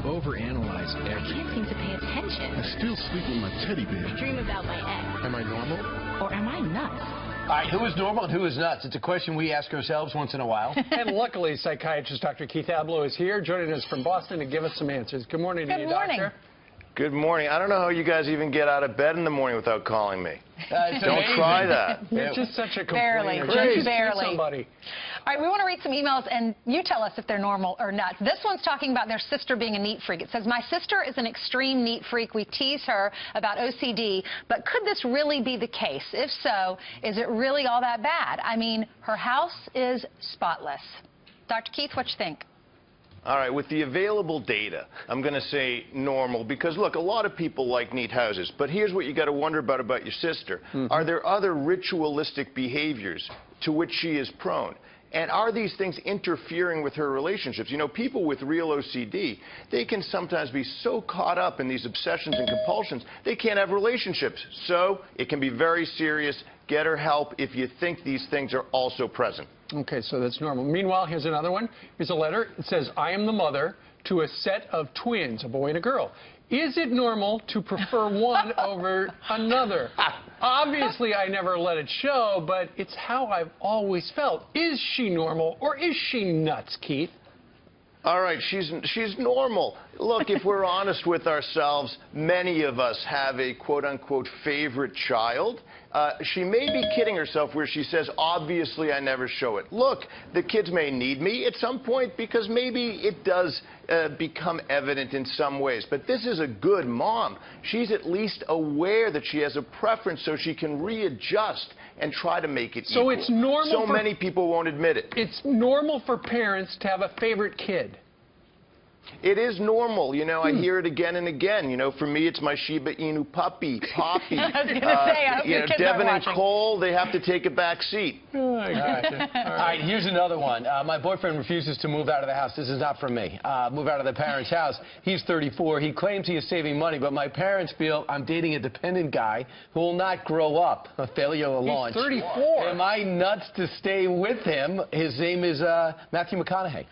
overanalyze everything. Can't seem to pay attention. I still sleep with my teddy bear. Dream about my ex. Am I normal? Or am I nuts? All right, who is normal and who is nuts? It's a question we ask ourselves once in a while. And luckily, psychiatrist Dr. Keith Ablow is here, joining us from Boston to give us some answers. Good morning to you, Doctor. Good morning. I don't know how you guys even get out of bed in the morning without calling me. Don't try that. You're just such a Barely. complainer. Just barely. Somebody. All right, we want to read some emails, and you tell us if they're normal or not. This one's talking about their sister being a neat freak. It says, my sister is an extreme neat freak. We tease her about OCD, but could this really be the case? If so, is it really all that bad? I mean, her house is spotless. Dr. Keith, what you think? All right, with the available data, I'm going to say normal because, look, a lot of people like neat houses. But here's what you got to wonder about your sister. Are there other ritualistic behaviors to which she is prone? And are these things interfering with her relationships? You know, people with real OCD, they can sometimes be so caught up in these obsessions and compulsions, they can't have relationships. So it can be very serious. Get her help if you think these things are also present. Okay, so that's normal. Meanwhile, here's another one. Here's a letter. It says, I am the mother to a set of twins, a boy and a girl. Is it normal to prefer one over another? Obviously, I never let it show, but it's how I've always felt. Is she normal or is she nuts, Keith? All right, she's normal. Look, if we're honest with ourselves, many of us have a quote-unquote favorite child. She may be kidding herself where she says, obviously I never show it. Look, the kids may need me at some point because maybe it does become evident in some ways. But this is a good mom. She's at least aware that she has a preference so she can readjust and try to make it equal. So it's normal. So many people won't admit it. It's normal for parents to have a favorite kid. It is normal. You know, I hear it again and again. You know, for me, it's my Shiba Inu puppy, Poppy. I was going to say, I hope your kids Devin aren't and watching. Cole, they have to take a back seat. Oh, I gotcha. All right, here's another one. My boyfriend refuses to move out of the house. This is not from me. Move out of the parents' house. He's 34. He claims he is saving money, but my parents feel I'm dating a dependent guy who will not grow up. A failure to launch. He's 34. Am I nuts to stay with him? His name is Matthew McConaughey.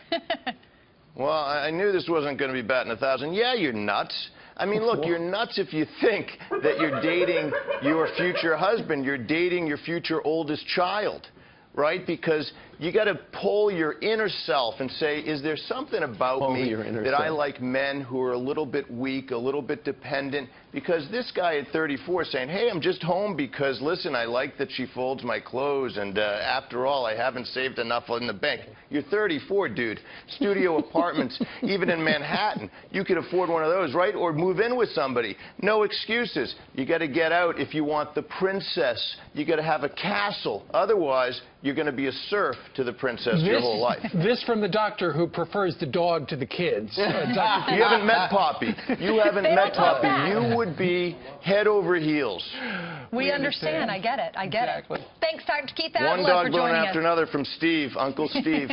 Well, I knew this wasn't going to be batting 1,000. Yeah, you're nuts. I mean, look, you're nuts if you think that you're dating your future husband. You're dating your future oldest child, right? Because you got to pull your inner self and say, is there something about me that I like men who are a little bit weak, a little bit dependent? Because this guy at 34 is saying, hey, I'm just home because, listen, I like that she folds my clothes, and after all, I haven't saved enough in the bank. You're 34, dude. Studio apartments, even in Manhattan. You could afford one of those, right? Or move in with somebody. No excuses. You got to get out if you want the princess. You got to have a castle. Otherwise, you're going to be a serf to the princess your whole life. This from the doctor who prefers the dog to the kids. You haven't met Poppy. You haven't met Poppy. You would be head over heels. We understand. I get it. I get it. Thanks, Dr. Keith Ablow, One dog for bone joining after us. another from Steve, Uncle Steve.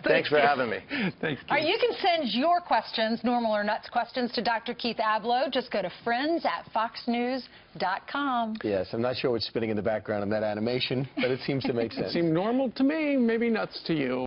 Thanks for having me. Thanks, Keith. All right, you can send your questions, normal or nuts questions, to Dr. Keith Ablow. Just go to friends@foxnews.com. Yes, I'm not sure what's spinning in the background of that animation, but it seems to make sense. It seemed normal to me, maybe nuts to you.